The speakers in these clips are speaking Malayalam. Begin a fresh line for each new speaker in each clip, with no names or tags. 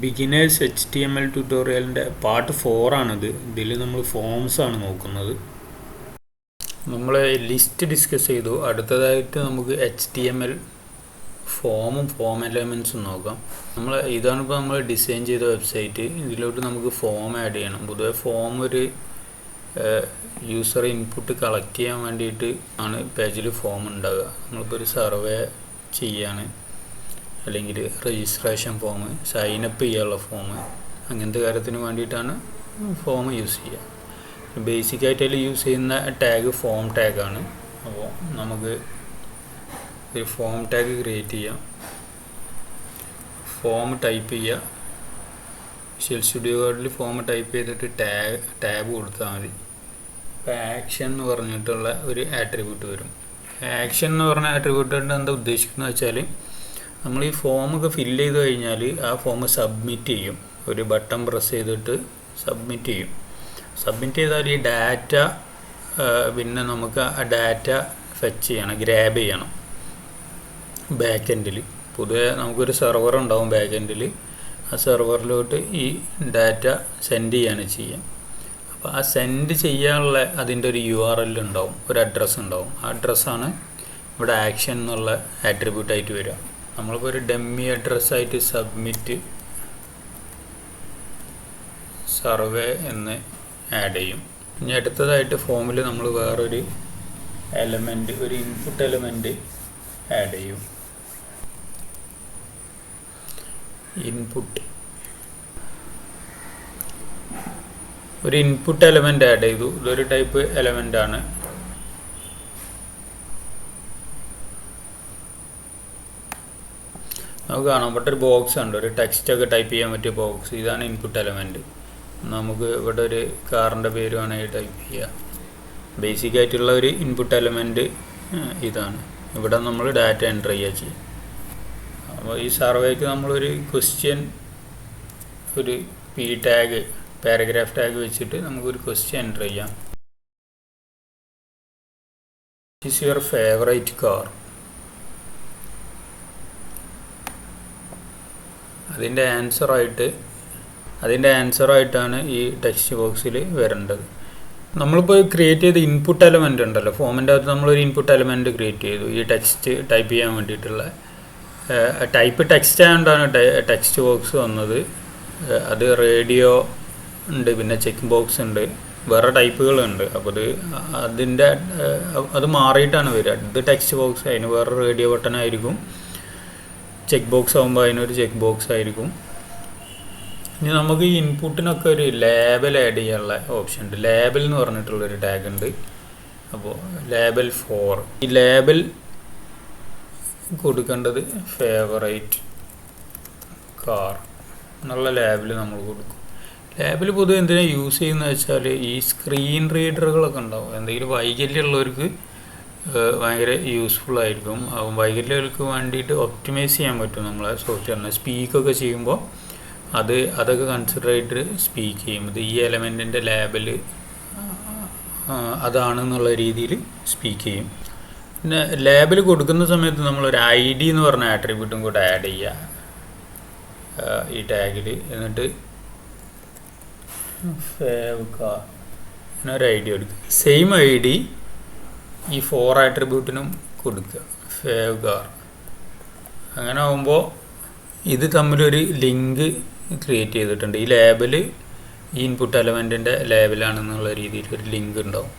ബിഗിനേഴ്സ് HTML ട്യൂട്ടോറിയലിൻ്റെ പാർട്ട് 4 ആണിത്. ഇതിൽ നമ്മൾ ഫോംസ് ആണ് നോക്കുന്നത്. നമ്മൾ ലിസ്റ്റ് ഡിസ്കസ് ചെയ്തു. അടുത്തതായിട്ട് നമുക്ക് HTML ഫോമും ഫോം എലമെൻസും നോക്കാം. ഇതാണിപ്പോൾ നമ്മൾ ഡിസൈൻ ചെയ്ത വെബ്സൈറ്റ്. ഇതിലോട്ട് നമുക്ക് ഫോം ആഡ് ചെയ്യണം. പൊതുവെ ഫോം ഒരു യൂസർ ഇൻപുട്ട് കളക്ട് ചെയ്യാൻ വേണ്ടിയിട്ട് ആണ് പേജിൽ ഫോം ഉണ്ടാകുക. നമ്മളിപ്പോൾ ഒരു സർവേ ചെയ്യാണ്, അല്ലെങ്കിൽ രജിസ്ട്രേഷൻ ഫോം, സൈനപ്പ് ചെയ്യാനുള്ള ഫോം, അങ്ങനത്തെ കാര്യത്തിന് വേണ്ടിയിട്ടാണ് ഫോം യൂസ് ചെയ്യുക. ബേസിക്കായിട്ട് അതിൽ യൂസ് ചെയ്യുന്ന ടാഗ് ഫോം ടാഗാണ്. അപ്പോൾ നമുക്ക് ഒരു ഫോം ടാഗ് ക്രിയേറ്റ് ചെയ്യാം. ഫോം ടൈപ്പ് ചെയ്യുക. വിഷ്വൽ സ്റ്റുഡിയോ കോഡിൽ ഫോം ടൈപ്പ് ചെയ്തിട്ട് ടാബ് കൊടുത്താൽ മതി. അപ്പോൾ ആക്ഷൻ എന്ന് പറഞ്ഞിട്ടുള്ള ഒരു ആട്രിബ്യൂട്ട് വരും. ആക്ഷൻ എന്ന് പറഞ്ഞ ആട്രിബ്യൂട്ട് കൊണ്ട് എന്താ ഉദ്ദേശിക്കുന്നത് വെച്ചാൽ, നമ്മൾ ഈ ഫോമൊക്കെ ഫില്ല് ചെയ്ത് കഴിഞ്ഞാൽ ആ ഫോം സബ്മിറ്റ് ചെയ്യും. ഒരു ബട്ടൺ പ്രസ് ചെയ്തിട്ട് സബ്മിറ്റ് ചെയ്യും. സബ്മിറ്റ് ചെയ്താൽ ഈ ഡാറ്റ പിന്നെ നമുക്ക് ആ ഡാറ്റ ഫെച്ച് ചെയ്യണം, ഗ്രാബ് ചെയ്യണം ബാക്ക് എൻഡിൽ. പൊതുവെ നമുക്കൊരു സെർവർ ഉണ്ടാവും ബാക്ക് എൻഡിൽ. ആ സെർവറിലോട്ട് ഈ ഡാറ്റ സെൻഡ് ചെയ്യാണ് ചെയ്യാം. അപ്പോൾ ആ സെൻഡ് ചെയ്യാനുള്ള അതിൻ്റെ ഒരു URL ഉണ്ടാവും, ഒരു അഡ്രസ്സ് ഉണ്ടാവും. ആ അഡ്രസ്സാണ് ഇവിടെ ആക്ഷൻ എന്നുള്ള ആട്രിബ്യൂട്ടായിട്ട് വരിക. നമ്മളിപ്പോൾ ഒരു ഡമ്മി അഡ്രസ്സായിട്ട് സബ്മിറ്റ് സർവേ എന്ന് ആഡ് ചെയ്യും. ഇനി അടുത്തതായിട്ട് ഫോമിൽ നമ്മൾ വേറൊരു എലമെൻറ്റ്, ഒരു ഇൻപുട്ട് എലമെൻറ്റ് ആഡ് ചെയ്യും. ഒരു ഇൻപുട്ട് എലമെൻറ്റ് ആഡ് ചെയ്തു. ഇതൊരു ടൈപ്പ് എലമെൻ്റാണ്. നമുക്ക് കാണാം ഇവിടെ ഒരു ബോക്സ് ഉണ്ട്, ഒരു ടെക്സ്റ്റൊക്കെ ടൈപ്പ് ചെയ്യാൻ പറ്റിയ ബോക്സ്. ഇതാണ് ഇൻപുട്ട് എലമെൻറ്റ്. നമുക്ക് ഇവിടെ ഒരു കാറിൻ്റെ പേര് വേണമെങ്കിൽ ടൈപ്പ് ചെയ്യാം. ബേസിക്കായിട്ടുള്ള ഒരു ഇൻപുട്ട് എലമെൻറ്റ് ഇതാണ്. ഇവിടെ നമ്മൾ ഡാറ്റ എൻ്റർ ചെയ്യുക ചെയ്യും. അപ്പോൾ ഈ സർവേക്ക് നമ്മളൊരു ക്വസ്റ്റ്യൻ, ഒരു ടാഗ്, പാരഗ്രാഫ് ടാഗ് വെച്ചിട്ട് നമുക്കൊരു ക്വസ്റ്റ്യൻ എൻ്റർ ചെയ്യാം. Is your favourite car? അതിൻ്റെ ആൻസറായിട്ടാണ് ഈ ടെക്സ്റ്റ് ബോക്സിൽ വരേണ്ടത്. നമ്മളിപ്പോൾ ക്രിയേറ്റ് ചെയ്ത ഇൻപുട്ട് എലമെൻ്റ് ഉണ്ടല്ലോ, ഫോമിൻ്റെ അകത്ത് നമ്മളൊരു ഇൻപുട്ട് എലമെൻറ്റ് ക്രിയേറ്റ് ചെയ്തു ഈ ടെക്സ്റ്റ് ടൈപ്പ് ചെയ്യാൻ വേണ്ടിയിട്ടുള്ള. ടൈപ്പ് ടെക്സ്റ്റ് ആയതുകൊണ്ടാണ് ടെക്സ്റ്റ് ബോക്സ് വന്നത്. അത് റേഡിയോ ഉണ്ട്, പിന്നെ ചെക്ക് ബോക്സ് ഉണ്ട്, വേറെ ടൈപ്പുകളുണ്ട്. അപ്പോൾ അത് മാറിയിട്ടാണ് വരിക. ഇത് ടെക്സ്റ്റ് ബോക്സ്, അതിന് വേറെ റേഡിയോ ബട്ടൺ ആയിരിക്കും. ചെക്ക് ബോക്സ് ആകുമ്പോൾ അതിനൊരു ചെക്ക് ബോക്സ് ആയിരിക്കും. ഇനി നമുക്ക് ഈ ഇൻപുട്ടിനൊക്കെ ഒരു ലേബൽ ആഡ് ചെയ്യാനുള്ള ഓപ്ഷൻ ഉണ്ട്. ലേബൽ എന്ന് പറഞ്ഞിട്ടുള്ളൊരു ടാഗ് ഉണ്ട്. അപ്പോൾ ലേബൽ 4, ഈ ലേബൽ കൊടുക്കേണ്ടത് ഫേവറേറ്റ് കാർ എന്നുള്ള ലേബൽ നമ്മൾ കൊടുക്കും. ലേബൽ പൊതുവെ എന്തിനാണ് യൂസ് ചെയ്യുന്നത് വെച്ചാൽ, ഈ സ്ക്രീൻ റീഡറുകളൊക്കെ ഉണ്ടാവും, എന്തെങ്കിലും വൈകല്യമുള്ളവർക്ക് ഭയങ്കര യൂസ്ഫുൾ ആയിരിക്കും. വൈകല്യങ്ങൾക്ക് വേണ്ടിയിട്ട് ഒപ്റ്റിമൈസ് ചെയ്യാൻ പറ്റും നമ്മളെ സോഫ്റ്റ്വെയറിനെ. സ്പീക്കൊക്കെ ചെയ്യുമ്പോൾ അതൊക്കെ കൺസിഡർ ചെയ്തിട്ട് സ്പീക്ക് ചെയ്യും. ഇത് ഈ എലമെൻറ്റിൻ്റെ ലേബൽ അതാണെന്നുള്ള രീതിയിൽ സ്പീക്ക് ചെയ്യും. പിന്നെ ലേബൽ കൊടുക്കുന്ന സമയത്ത് നമ്മളൊരു ID എന്ന് പറഞ്ഞ ആട്രിബ്യൂട്ടും കൂടെ ആഡ് ചെയ്യുക ഈ ടാഗിൽ. എന്നിട്ട് ഫേവ് കാർ എന്നൊരു ID കൊടുക്കുക. സെയിം ID ഈ 4 ആട്രിബ്യൂട്ടിനും കൊടുക്കുക, ഫേവ് കാർ. അങ്ങനെ ആകുമ്പോൾ ഇത് തമ്മിലൊരു ലിങ്ക് ക്രിയേറ്റ് ചെയ്തിട്ടുണ്ട്. ഈ ലേബൽ ഈ ഇൻപുട്ട് എലമെൻറ്റിൻ്റെ ലേബലാണെന്നുള്ള രീതിയിൽ ഒരു ലിങ്ക് ഉണ്ടാവും.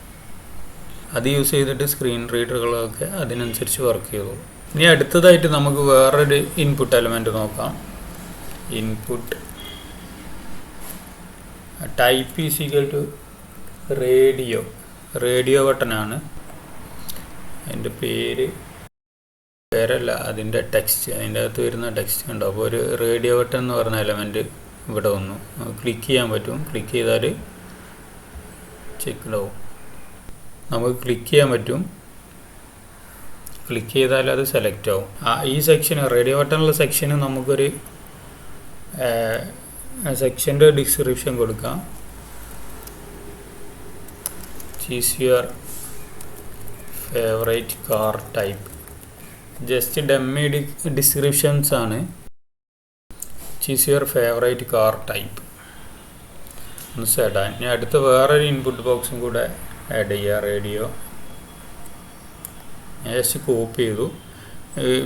അത് യൂസ് ചെയ്തിട്ട് സ്ക്രീൻ റീഡറുകളൊക്കെ അതിനനുസരിച്ച് വർക്ക് ചെയ്തോളും. ഇനി അടുത്തതായിട്ട് നമുക്ക് വേറൊരു ഇൻപുട്ട് എലമെൻറ്റ് നോക്കാം. Input type is equal to radio ബട്ടനാണ്. അതിൻ്റെ പേരല്ല, അതിൻ്റെ ടെക്സ്റ്റ്, അതിൻ്റെ അകത്ത് വരുന്ന ടെക്സ്റ്റ് ഉണ്ടോ. അപ്പോൾ ഒരു റേഡിയോ ബട്ടൺ എന്ന് പറഞ്ഞ എലമെൻറ്റ് ഇവിടെ വന്നു. ക്ലിക്ക് ചെയ്യാൻ പറ്റും. ക്ലിക്ക് ചെയ്താൽ ചെക്ക് ആവും. നമുക്ക് ക്ലിക്ക് ചെയ്യാൻ പറ്റും. ക്ലിക്ക് ചെയ്താൽ അത് സെലക്ട് ആവും. ഈ സെക്ഷന്, റേഡിയോ ബട്ടണിലുള്ള സെക്ഷന് നമുക്കൊരു സെക്ഷൻ്റെ ഡിസ്ക്രിപ്ഷൻ കൊടുക്കാം. Choose your favourite car type. Just dummy descriptions ആണ്. Choose your favourite car type ഒന്ന് സെഡാൻ. ഇനി അടുത്ത വേറൊരു ഇൻപുട്ട് ബോക്സും കൂടെ ആഡ് ചെയ്യുക. റേഡിയോ ജസ്റ്റ് കോപ്പി ചെയ്തു.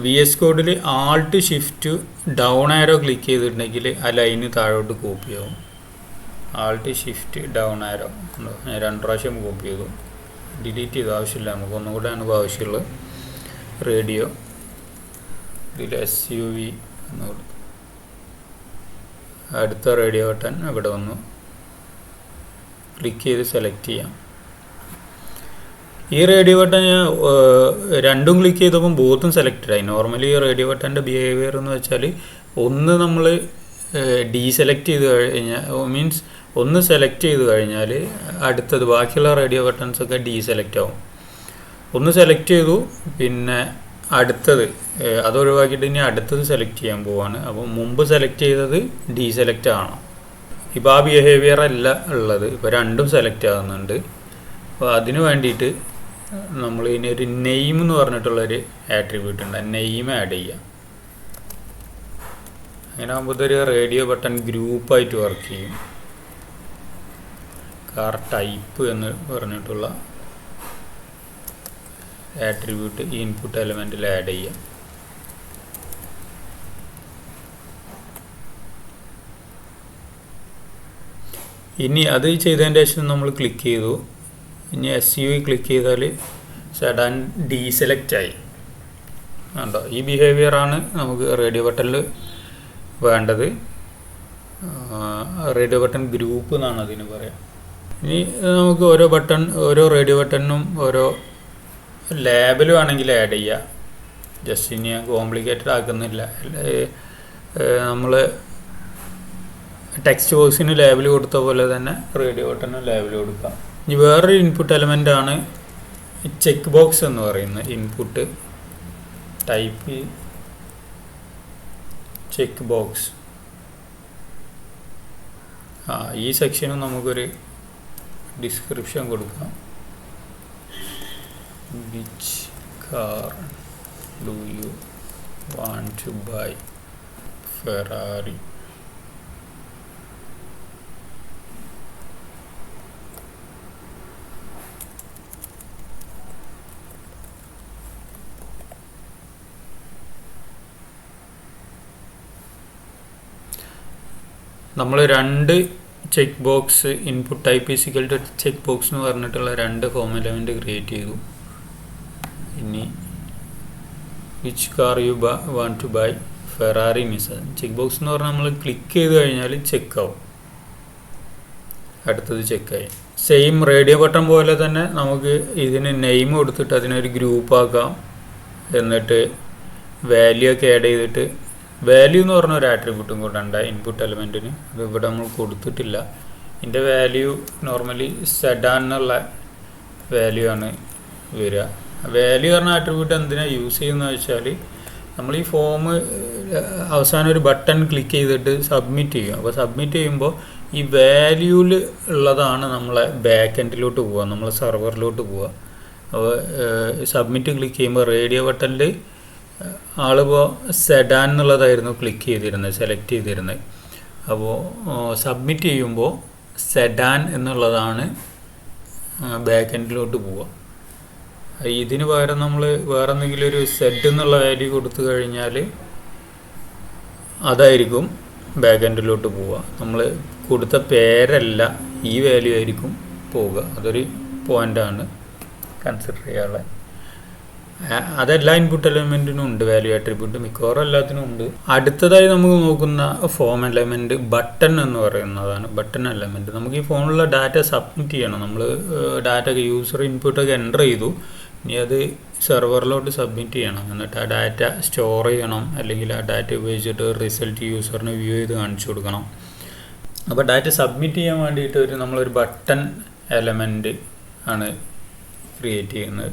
VS കോഡിൽ alt shift down arrow click ചെയ്തിട്ടുണ്ടെങ്കിൽ ആ ലൈന് താഴോട്ട് കോപ്പി ആവും. ആൾട്ട് ഷിഫ്റ്റ് ഡൗൺ ആരോ ഞാൻ 2 പ്രാവശ്യം കോപ്പി ചെയ്തു. ഡിലീറ്റ് ചെയ്ത് ആവശ്യമില്ല, നമുക്ക് ഒന്നും കൂടെയാണ് ഇപ്പോൾ ആവശ്യമുള്ളത്. റേഡിയോ ഇതിൽ SUV എന്ന് കൊടുത്തു. അടുത്ത റേഡിയോ ബട്ടൺ ഇവിടെ വന്നു ക്ലിക്ക് ചെയ്ത് സെലക്ട് ചെയ്യാം. ഈ റേഡിയോ ബട്ടൺ ഞാൻ രണ്ടും ക്ലിക്ക് ചെയ്തപ്പോൾ ബോത്തും സെലക്റ്റഡ് ആയി. നോർമലി ഈ റേഡിയോ ബട്ടൻ്റെ ബിഹേവിയർ എന്ന് വെച്ചാൽ ഒന്ന് നമ്മൾ ഡീസെലക്ട് ചെയ്ത് കഴിഞ്ഞാൽ മീൻസ് ഒന്ന് സെലക്ട് ചെയ്ത് കഴിഞ്ഞാൽ അടുത്തത് ബാക്കിയുള്ള റേഡിയോ ബട്ടൺസൊക്കെ ഡീസെലക്റ്റ് ആവും. ഒന്ന് സെലക്ട് ചെയ്തു പിന്നെ അടുത്തത് അത് ഒഴിവാക്കിയിട്ട് ഇനി അടുത്തത് സെലക്ട് ചെയ്യാൻ പോവാണ്. അപ്പോൾ മുമ്പ് സെലക്ട് ചെയ്തത് ഡീസെലക്റ്റ് ആവണം. ഇപ്പോൾ ആ ബിഹേവിയർ അല്ല ഉള്ളത്, ഇപ്പോൾ രണ്ടും സെലക്ട് ആകുന്നുണ്ട്. അപ്പോൾ അതിന് വേണ്ടിയിട്ട് നമ്മൾ ഇനി ഒരു നെയിം എന്ന് പറഞ്ഞിട്ടുള്ളൊരു ആട്രിബ്യൂട്ട് ഉണ്ട്, നെയിം ആഡ് ചെയ്യുക. അങ്ങനെ ആകുമ്പോൾ ഇതൊരു റേഡിയോ ബട്ടൺ ഗ്രൂപ്പായിട്ട് വർക്ക് ചെയ്യും. കാർ ടൈപ്പ് എന്ന് പറഞ്ഞിട്ടുള്ള ആട്രിബ്യൂട്ട് ഈ ഇൻപുട്ട് എലമെൻറ്റിൽ ആഡ് ചെയ്യാം. ഇനി അത് ചെയ്തതിൻ്റെ ശേഷം നമ്മൾ ക്ലിക്ക് ചെയ്തു. ഇനി SUV ക്ലിക്ക് ചെയ്താൽ സെഡാൻ ഡീസെലക്റ്റ് ആയി. കണ്ടോ, ഈ ബിഹേവിയറാണ് നമുക്ക് റേഡിയോ ബട്ടണിൽ വേണ്ടത്. റേഡിയോ ബട്ടൺ ഗ്രൂപ്പ് എന്നാണ് അതിന് പറയാം. ഇനി നമുക്ക് ഓരോ റേഡിയോ ബട്ടണിനും ഓരോ ലേബൽ വേണമെങ്കിൽ ആഡ് ചെയ്യുക. ജസ്റ്റ് ഇനി ഞാൻ കോംപ്ലിക്കേറ്റഡ് ആക്കുന്നില്ല. നമ്മൾ ടെക്സ്റ്റ് ബോക്സിന് ലേബൽ കൊടുത്ത പോലെ തന്നെ റേഡിയോ ബട്ടണിന് ലേബൽ കൊടുക്കാം. ഇനി വേറൊരു ഇൻപുട്ട് എലമെൻ്റാണ് ചെക്ക് ബോക്സ് എന്ന് പറയുന്നത്. Input type check box. ഈ സെക്ഷനും നമുക്കൊരു ഡിസ്ക്രിപ്ഷൻ കൊടുക്കാം. Which car do you want to buy? Ferrari. നമ്മൾ രണ്ട് check box input type is equal to check box എന്ന് പറഞ്ഞിട്ടുള്ള രണ്ട് ഫോം എലമെൻറ്റ് ക്രിയേറ്റ് ചെയ്തു. ഇനി which car you want to buy Ferrari Nissan. Check box എന്ന് പറഞ്ഞാൽ നമ്മൾ ക്ലിക്ക് ചെയ്ത് കഴിഞ്ഞാൽ ചെക്ക് ആവും. അടുത്തത് ചെക്കായി. സെയിം റേഡിയോ ബട്ടൺ പോലെ തന്നെ നമുക്ക് ഇതിന് നെയിം കൊടുത്തിട്ട് അതിനൊരു ഗ്രൂപ്പ് ആക്കാം. എന്നിട്ട് വാല്യൂ ഒക്കെ ആഡ് ചെയ്തിട്ട് വാല്യൂ എന്ന് പറഞ്ഞ ഒരു ആട്രിബ്യൂട്ടും കൂടെ ഉണ്ട് ഇൻപുട്ട് എലമെൻറ്റിന്. അത് ഇവിടെ നമ്മൾ കൊടുത്തിട്ടില്ല. ഇതിൻ്റെ വാല്യൂ നോർമലി സെഡാൻ എന്നുള്ള വാല്യൂ ആണ് വരിക. വാല്യൂ പറഞ്ഞ ആട്രിബ്യൂട്ട് എന്തിനാണ് യൂസ് ചെയ്യുന്നത് വെച്ചാൽ നമ്മൾ ഈ ഫോം അവസാനം ഒരു ബട്ടൺ ക്ലിക്ക് ചെയ്തിട്ട് സബ്മിറ്റ് ചെയ്യും. അപ്പോൾ സബ്മിറ്റ് ചെയ്യുമ്പോൾ ഈ വാല്യൂവിൽ ഉള്ളതാണ് നമ്മളെ ബാക്ക് എൻഡിലോട്ട് പോവുക, നമ്മളെ സെർവറിലോട്ട് പോവുക. അപ്പോൾ സബ്മിറ്റ് ക്ലിക്ക് ചെയ്യുമ്പോൾ റേഡിയോ ബട്ടണിൽ ആളിപ്പോൾ സെഡാൻ എന്നുള്ളതായിരുന്നു ക്ലിക്ക് ചെയ്തിരുന്നത്, സെലക്ട് ചെയ്തിരുന്നത്. അപ്പോൾ സബ്മിറ്റ് ചെയ്യുമ്പോൾ സെഡാൻ എന്നുള്ളതാണ് ബാക്ക് എൻഡിലോട്ട് പോവുക. ഇതിന് പകരം നമ്മൾ വേറെ എന്തെങ്കിലും ഒരു സെഡ് എന്നുള്ള വാല്യൂ കൊടുത്തു കഴിഞ്ഞാൽ അതായിരിക്കും ബാക്ക് എൻഡിലോട്ട് പോവുക. നമ്മൾ കൊടുത്ത പേരല്ല ഈ വാല്യൂ ആയിരിക്കും പോവുക. അതൊരു പോയിൻ്റാണ് കൺസിഡർ ചെയ്യാനുള്ളത്. അതെല്ലാ ഇൻപുട്ട് എലമെൻറ്റിനും ഉണ്ട് വാല്യൂ ആട്രിബ്യൂട്ട്, മിക്കവാറും എല്ലാത്തിനും ഉണ്ട്. അടുത്തതായി നമുക്ക് നോക്കുന്ന ഫോം എലമെൻറ്റ് ബട്ടൺ എന്ന് പറയുന്നതാണ്. ബട്ടൺ എലമെൻറ്റ് നമുക്ക് ഈ ഫോണിലുള്ള ഡാറ്റ സബ്മിറ്റ് ചെയ്യണം. നമ്മൾ ഡാറ്റ യൂസർ ഇൻപുട്ടൊക്കെ എൻ്റർ ചെയ്തു, ഇനി അത് സെർവറിലോട്ട് സബ്മിറ്റ് ചെയ്യണം. എന്നിട്ട് ആ ഡാറ്റ സ്റ്റോർ ചെയ്യണം, അല്ലെങ്കിൽ ആ ഡാറ്റ ഉപയോഗിച്ചിട്ട് റിസൾട്ട് യൂസറിന് വ്യൂ ചെയ്ത് കാണിച്ചു കൊടുക്കണം. അപ്പോൾ ഡാറ്റ സബ്മിറ്റ് ചെയ്യാൻ വേണ്ടിയിട്ട് നമ്മളൊരു ബട്ടൺ എലമെൻറ്റ് ആണ് ക്രിയേറ്റ് ചെയ്യുന്നത്.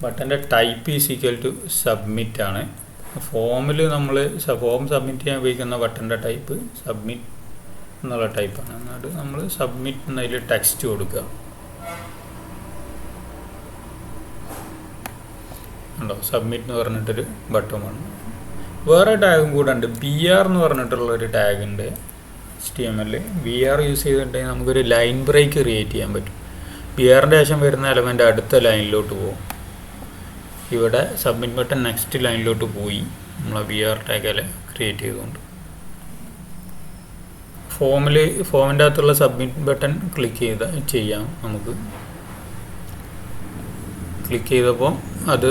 ബട്ടൻ്റെ type is equal to submit ആണ്. ഫോമിൽ നമ്മൾ ഫോം സബ്മിറ്റ് ചെയ്യാൻ ഉപയോഗിക്കുന്ന ബട്ടൻ്റെ ടൈപ്പ് സബ്മിറ്റ് എന്നുള്ള ടൈപ്പാണ്. എന്നിട്ട് നമ്മൾ സബ്മിറ്റ് എന്നതിൽ ടെക്സ്റ്റ് കൊടുക്കുക. ഉണ്ടോ, സബ്മിറ്റ് എന്ന് പറഞ്ഞിട്ടൊരു ബട്ടൺ വന്നു. വേറെ ടാഗും കൂടെ ഉണ്ട്. BR എന്ന് പറഞ്ഞിട്ടുള്ളൊരു ടാഗ് ഉണ്ട് HTML. BR യൂസ് ചെയ്തിട്ടുണ്ടെങ്കിൽ നമുക്കൊരു ലൈൻ ബ്രേക്ക് ക്രിയേറ്റ് ചെയ്യാൻ പറ്റും. BRൻ്റെ ശേഷം വരുന്ന എലമെൻ്റ് അടുത്ത ലൈനിലോട്ട് പോകും. ഇവിടെ സബ്മിറ്റ് ബട്ടൺ നെക്സ്റ്റ് ലൈനിലോട്ട് പോയി നമ്മൾ BR ടാഗ് ക്രിയേറ്റ് ചെയ്തുകൊണ്ട്. ഫോമിൻ്റെ അകത്തുള്ള സബ്മിറ്റ് ബട്ടൺ ക്ലിക്ക് ചെയ്യാം. നമുക്ക് ക്ലിക്ക് ചെയ്തപ്പോൾ അത്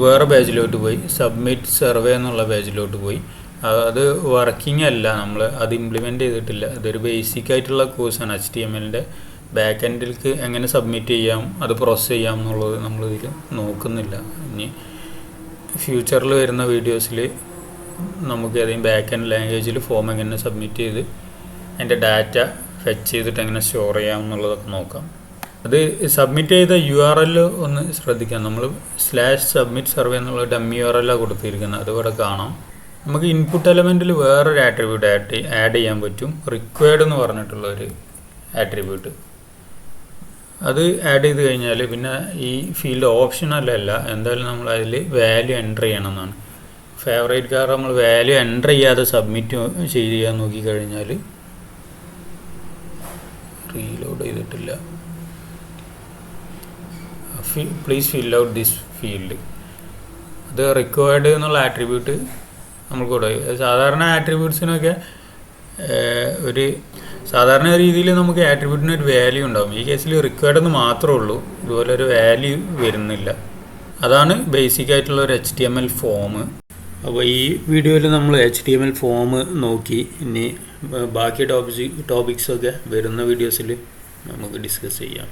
വേറെ പേജിലോട്ട് പോയി, സബ്മിറ്റ് സർവേ എന്നുള്ള പേജിലോട്ട് പോയി. അത് വർക്കിംഗ് അല്ല, നമ്മൾ അത് ഇംപ്ലിമെൻ്റ് ചെയ്തിട്ടില്ല. അതൊരു ബേസിക് ആയിട്ടുള്ള കോഴ്സാണ്. HTMLൻ്റെ ബാക്ക് എൻഡിലേക്ക് എങ്ങനെ സബ്മിറ്റ് ചെയ്യാം, അത് പ്രോസസ്സ് ചെയ്യാം എന്നുള്ളത് നമ്മളിതിൽ നോക്കുന്നില്ല. ഇനി ഫ്യൂച്ചറിൽ വരുന്ന വീഡിയോസിൽ നമുക്ക് ഏതെങ്കിലും ബാക്ക് എൻഡ് ലാംഗ്വേജിൽ ഫോം എങ്ങനെ സബ്മിറ്റ് ചെയ്ത് അതിൻ്റെ ഡാറ്റ ഫെച്ച് ചെയ്തിട്ട് എങ്ങനെ സ്റ്റോർ ചെയ്യാം എന്നുള്ളതൊക്കെ നോക്കാം. അത് സബ്മിറ്റ് ചെയ്ത URL ഒന്ന് ശ്രദ്ധിക്കാം. നമ്മൾ /submit survey എന്നുള്ള ഡമ്മി URL കൊടുത്തിരിക്കുന്നത്, അത് ഇവിടെ കാണാം. നമുക്ക് ഇൻപുട്ട് എലമെൻറ്റിൽ വേറൊരു ആട്രിബ്യൂട്ട് ആഡ് ചെയ്യാൻ പറ്റും. റിക്വയർഡ് എന്ന് പറഞ്ഞിട്ടുള്ളൊരു ആട്രിബ്യൂട്ട്. അത് ആഡ് ചെയ്ത് കഴിഞ്ഞാൽ പിന്നെ ഈ ഫീൽഡ് ഓപ്ഷണലല്ല, എന്തായാലും നമ്മൾ അതിൽ വാല്യൂ എൻ്റർ ചെയ്യണം എന്നാണ്. ഫേവറേറ്റ് കാർ നമ്മൾ വാല്യൂ എൻ്റർ ചെയ്യാതെ സബ്മിറ്റ് ചെയ്യാൻ നോക്കിക്കഴിഞ്ഞാൽ റീലോഡ് ചെയ്തിട്ടില്ല. Please fill out this field. അത് റിക്വയർഡ് എന്നുള്ള ആട്രിബ്യൂട്ട് നമ്മൾ കൊടുക്കും. സാധാരണ ആട്രിബ്യൂട്ട്സിനൊക്കെ ഒരു സാധാരണ രീതിയിൽ നമുക്ക് ആട്രിബ്യൂട്ടിന് ഒരു വാല്യൂ ഉണ്ടാകും. ഈ കേസിൽ റിക്വയർഡ് എന്ന് മാത്രമേ ഉള്ളൂ, ഇതുപോലെ ഒരു വാല്യൂ വരുന്നില്ല. അതാണ് ബേസിക് ആയിട്ടുള്ള ഒരു HTML ഫോം. അപ്പോൾ ഈ വീഡിയോയിൽ നമ്മൾ HTML ഫോം നോക്കി. ഇനി ബാക്കി ടോപ്പിക്സൊക്കെ വരുന്ന വീഡിയോസിൽ നമുക്ക് ഡിസ്കസ് ചെയ്യാം.